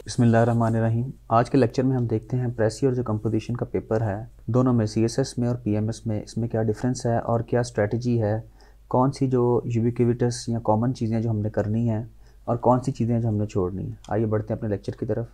बिस्मिल्लाहिर्रहमानिर्रहीम। आज के लेक्चर में हम देखते हैं प्रेसी और जो कंपोजिशन का पेपर है दोनों में सीएसएस में और पीएमएस में इसमें क्या डिफरेंस है और क्या स्ट्रेटजी है, कौन सी जो यूबिक्विटस या कॉमन चीज़ें जो हमने करनी हैं और कौन सी चीज़ें जो हमने छोड़नी है। आइए बढ़ते हैं अपने लेक्चर की तरफ।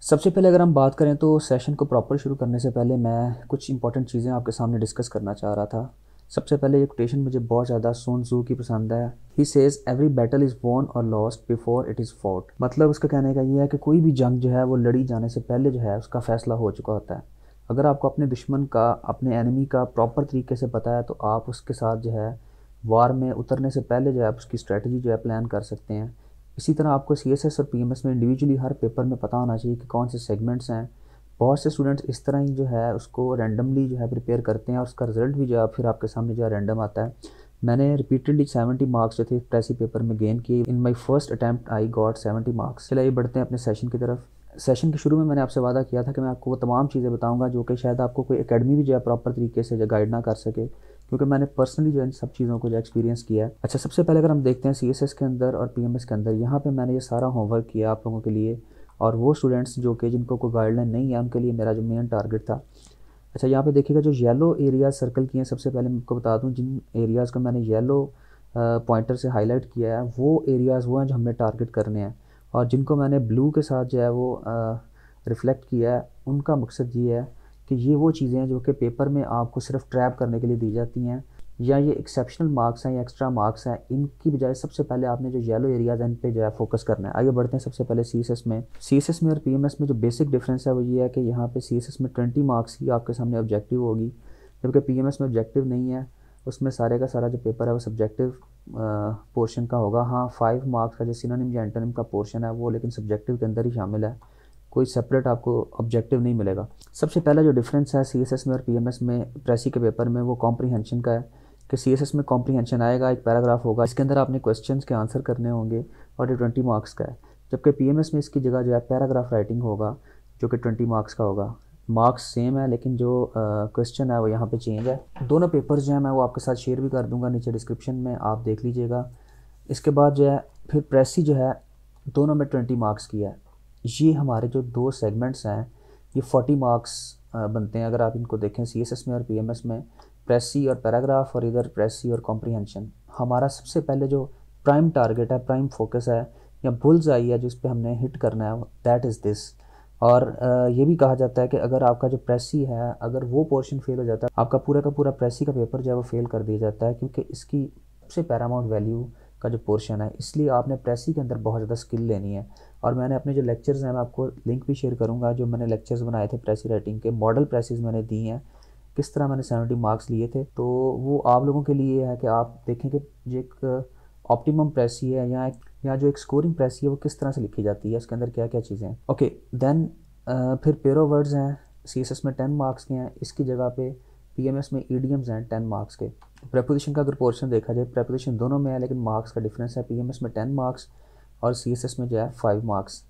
सबसे पहले अगर हम बात करें तो सेशन को प्रॉपर शुरू करने से पहले मैं कुछ इंपॉर्टेंट चीज़ें आपके सामने डिस्कस करना चाह रहा था। सबसे पहले ये कोटेशन मुझे बहुत ज़्यादा sun tzu की पसंद है। He says every battle is won और lost before it is fought. मतलब उसका कहने का ये है कि कोई भी जंग जो है वो लड़ी जाने से पहले जो है उसका फैसला हो चुका होता है। अगर आपको अपने दुश्मन का, अपने एनिमी का प्रॉपर तरीके से पता है तो आप उसके साथ जो है वार में उतरने से पहले जो है उसकी स्ट्रेटजी जो है प्लान कर सकते हैं। इसी तरह आपको सीएसएस और पीएमएस में इंडिविजुअली हर पेपर में पता होना चाहिए कि कौन से सेगमेंट्स हैं। बहुत से स्टूडेंट्स इस तरह ही जो है उसको रैंडमली जो है प्रिपेयर करते हैं और उसका रिजल्ट भी जो है फिर आपके सामने जो है रैंडम आता है। मैंने रिपीटेडली 70 मार्क्स जो थे प्रेसी पेपर में गेन किए। In my first attempt I got 70 marks. चलिए बढ़ते हैं अपने सेशन की तरफ। सेशन के शुरू में मैंने आपसे वादा किया था कि मैं आपको वो तमाम चीज़ें बताऊंगा जो कि शायद आपको कोई एकेडमी भी जो है प्रॉपर तरीके से जो गाइड ना कर सके, क्योंकि मैंने पर्सनली जो इन सब चीज़ों को जो एक्सपीरियंस किया है। अच्छा, सबसे पहले अगर हम देखते हैं सीएसएस के अंदर और पीएमएस के अंदर, यहाँ पे मैंने ये सारा होमवर्क किया आप लोगों के लिए और वो स्टूडेंट्स जो कि जिनको कोई गाइडलाइन नहीं है उनके लिए मेरा जो मेन टारगेट था। अच्छा, यहाँ पे देखिएगा जो येलो एरियाज सर्कल किए हैं, सबसे पहले मैं आपको बता दूँ जिन एरियाज़ को मैंने येलो पॉइंटर से हाईलाइट किया है वो एरियाज़ वो हैं जो हमने टारगेट करने हैं, और जिनको मैंने ब्लू के साथ जो है वो रिफ्लेक्ट किया है उनका मकसद ये है कि ये वो चीज़ें हैं जो कि पेपर में आपको सिर्फ ट्रैप करने के लिए दी जाती हैं या ये एक्सेप्शनल मार्क्स हैं या एक्स्ट्रा मार्क्स हैं। इनकी बजाय सबसे पहले आपने जो येलो एरियाज हैं इन पे जो है फोकस करना है। आइए बढ़ते हैं सबसे पहले सीएसएस में और पीएमएस में जो बेसिक डिफरेंस है वो ये है कि यहाँ पे सीएसएस में 20 मार्क्स की आपके सामने ऑब्जेक्टिव होगी, जबकि पीएमएस में ऑब्जेक्टिव नहीं है। उसमें सारे का सारा जो पेपर है वो सब्जेक्टिव पोर्शन का होगा। हाँ, 5 मार्क्स का जो सिनोनिम या एंटोनिम का पोर्शन है वो लेकिन सब्जेक्टिव के अंदर ही शामिल है, कोई सेपरेट आपको ऑब्जेक्टिव नहीं मिलेगा। सबसे पहला जो डिफरेंस है सीएसएस में और पीएमएस में प्रेसी के पेपर में वो कॉम्प्रीहेंशन का है कि सीएसएस में कॉम्प्रीहेंशन आएगा, एक पैराग्राफ होगा, इसके अंदर आपने क्वेश्चंस के आंसर करने होंगे और ये 20 मार्क्स का है, जबकि पीएमएस में इसकी जगह जो है पैराग्राफ राइटिंग होगा जो कि 20 मार्क्स का होगा। मार्क्स सेम है लेकिन जो क्वेश्चन है वो यहाँ पे चेंज है। दोनों पेपर्स जो है मैं वो आपके साथ शेयर भी कर दूंगा नीचे डिस्क्रिप्शन में, आप देख लीजिएगा। इसके बाद जो है फिर प्रेसी जो है दोनों में 20 मार्क्स की है। ये हमारे जो दो सेगमेंट्स हैं ये 40 मार्क्स बनते हैं अगर आप इनको देखें सीएसएस में और पीएमएस में। प्रेसी और पैराग्राफ और इधर प्रेसी और कॉम्प्रीहेंशन। हमारा सबसे पहले जो प्राइम टारगेट है, प्राइम फोकस है या बुल्स आई है जिस पे हमने हिट करना है, दैट इज़ दिस। और ये भी कहा जाता है कि अगर आपका जो प्रेसी है अगर वो पोर्शन फेल हो जाता है आपका पूरा का पूरा प्रेसी का पेपर जो है वो फेल कर दिया जाता है, क्योंकि इसकी सबसे पैरामाउंट वैल्यू का जो पोर्शन है, इसलिए आपने प्रेसी के अंदर बहुत ज़्यादा स्किल लेनी है। और मैंने अपने जो लेक्चर्स हैं मैं आपको लिंक भी शेयर करूंगा, जो मैंने लेक्चर्स बनाए थे प्रेसी राइटिंग के, मॉडल प्रेसिस मैंने दी हैं, किस तरह मैंने 70 मार्क्स लिए थे, तो वो आप लोगों के लिए है कि आप देखें कि जो एक ऑप्टिमम प्रेसी है या जो एक स्कोरिंग प्रेसी है वो किस तरह से लिखी जाती है, उसके अंदर क्या क्या चीज़ें हैं। ओके देन फिर पेरो वर्ड्स हैं सीएसएस में 10 मार्क्स के हैं, इसकी जगह पे पीएमएस में ईडियम्स हैं 10 मार्क्स के। प्रेपोजिशन का अगर पोर्शन देखा जाए, प्रेपोजिशन दोनों में है लेकिन मार्क्स का डिफरेंस है, पीएमएस में 10 मार्क्स और सीएसएस में जो है 5 मार्क्स।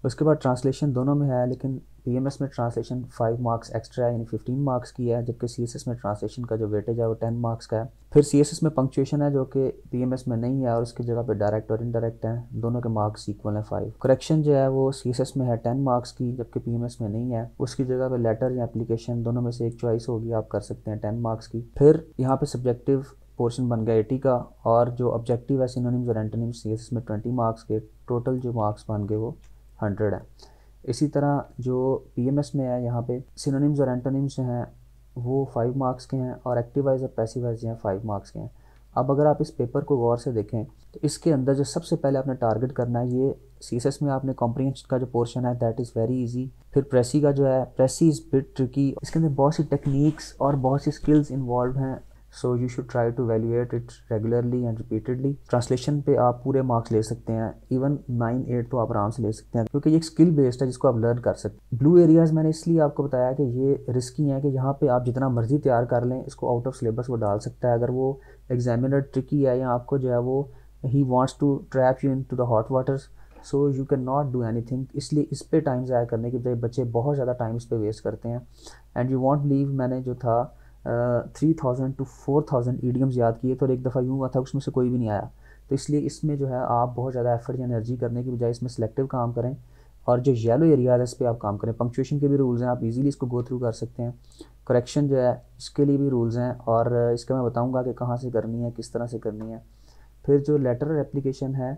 उसके बाद ट्रांसलेशन दोनों में है लेकिन पीएमएस में ट्रांसलेशन 5 मार्क्स एक्स्ट्रा है यानी 15 मार्क्स की है, जबकि सीएसएस में ट्रांसलेशन का जो वेटेज है वो 10 मार्क्स का है। फिर सीएसएस में पंक्चुएशन है जो कि पीएमएस में नहीं है और उसकी जगह पे डायरेक्ट और इनडायरेक्ट है, दोनों के मार्क्स इक्वल हैं 5। करेक्शन जो है वो सीएसएस में है 10 मार्क्स की जबकि पीएमएस में नहीं है, उसकी जगह पे लेटर या एप्लीकेशन दोनों में से एक चॉइस होगी, आप कर सकते हैं 10 मार्क्स की। फिर यहाँ पे सब्जेक्टिव पोर्शन बन गया 80 का और जो ऑब्जेक्टिव है सिनोनिम्स और एंटोनिम्स सीएसएस में 20 मार्क्स के, टोटल जो मार्क्स बन गए वो 100 है। इसी तरह जो पीएमएस में है यहाँ पे सिनोनिम्स और एंटोनिम्स जो हैं वो 5 मार्क्स के हैं और एक्टिवाइज और पैसिवाइज जो हैं 5 मार्क्स के हैं। अब अगर आप इस पेपर को गौर से देखें तो इसके अंदर जो सबसे पहले आपने टारगेट करना है, ये सीएसएस में आपने कॉम्प्रीहेंशन का जो पोर्शन है दैट इज़ वेरी इजी। फिर प्रेसी का जो है, प्रेसी इज़ बिट ट्रिकी, इसके अंदर बहुत सी टेक्निक्स और बहुत सी स्किल्स इन्वॉल्व हैं, so you should try to valuate it regularly and repeatedly. Translation पे आप पूरे मार्क्स ले सकते हैं, इवन 9-8 तो आप आराम से ले सकते हैं क्योंकि ये एक स्किल बेस्ड है जिसको आप लर्न कर सकते हैं। ब्लू एरियाज़ मैंने इसलिए आपको बताया कि ये रिस्की हैं कि यहाँ पे आप जितना मर्जी तैयार कर लें इसको आउट ऑफ सिलेबस वो डाल सकता है अगर वो एग्जामिनर ट्रिकी है या आपको जो है वो he wants to trap you into the hot waters, so you can not do any thing. इसलिए इस पर टाइम ज़ाया करने के बजाय बच्चे बहुत ज़्यादा टाइम इस पर वेस्ट करते हैं। एंड यू वॉन्ट बिलीव, मैंने जो था 3000 to 4000 ईडियम्स याद किए तो एक दफ़ा यूँ हुआ था उसमें से कोई भी नहीं आया, तो इसलिए इसमें जो है आप बहुत ज़्यादा एफर्ट या एनर्जी करने की बजाय इसमें सिलेक्टिव काम करें और जो येलो एरिया है इस पर आप काम करें। पंक्चुएशन के भी रूल्स हैं, आप इजीली इसको गो थ्रू कर सकते हैं। करेक्शन जो है इसके लिए भी रूल्स हैं, और इसका मैं बताऊंगा कि कहाँ से करनी है, किस तरह से करनी है। फिर जो लेटर एप्लीकेशन है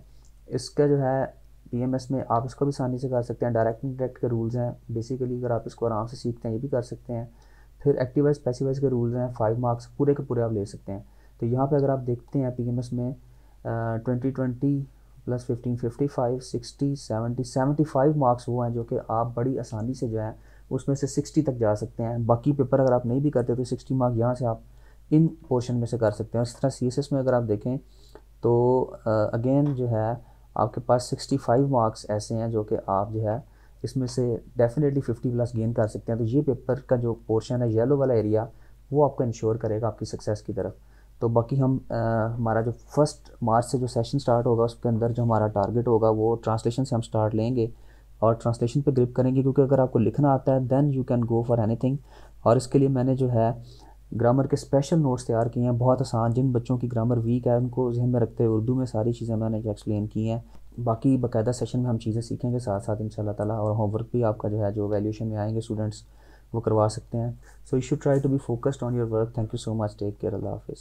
इसका जो है पीएमएस में आप इसको भी आसानी से कर सकते हैं। डायरेक्ट इंडायरेक्ट के रूल्स हैं, बेसिकली अगर आप इसको आराम से सीखते हैं ये भी कर सकते हैं। फिर एक्टिवाइज पैसिवाइज के रूल्स हैं, 5 मार्क्स पूरे के पूरे आप ले सकते हैं। तो यहाँ पे अगर आप देखते हैं पीएमएस में 2020 प्लस 15 55 60 70 75 मार्क्स वो हैं जो कि आप बड़ी आसानी से जो है उसमें से 60 तक जा सकते हैं। बाकी पेपर अगर आप नहीं भी करते तो 60 मार्क यहाँ से आप इन पोर्शन में से कर सकते हैं। इस तरह सीएसएस में अगर आप देखें तो अगेन जो है आपके पास 65 मार्क्स ऐसे हैं जो कि आप जो है इसमें से डेफिनेटली 50 प्लस गेन कर सकते हैं। तो ये पेपर का जो पोर्शन है येलो वाला एरिया वो आपको इंश्योर करेगा आपकी सक्सेस की तरफ। तो बाकी हम हमारा जो 1 मार्च से जो सेशन स्टार्ट होगा उसके अंदर जो हमारा टारगेट होगा वो ट्रांसलेशन से हम स्टार्ट लेंगे और ट्रांसलेशन पे ग्रिप करेंगे, क्योंकि अगर आपको लिखना आता है then you can go for anything. और इसके लिए मैंने जो है ग्रामर के स्पेशल नोट्स तैयार किए हैं, बहुत आसान, जिन बच्चों की ग्रामर वीक है उनको जहन में रखते हुए उर्दू में सारी चीज़ें मैंने एक्सप्लेन की हैं। बाकी बाकायदा सेशन में हम चीज़ें सीखेंगे साथ साथ इंशाल्लाह ताला, और होमवर्क भी आपका जो है जो वैल्यूएशन में आएंगे स्टूडेंट्स वो करवा सकते हैं। So you should try to be focused on your work. Thank you so much, take care, अल्लाह हाफिज़।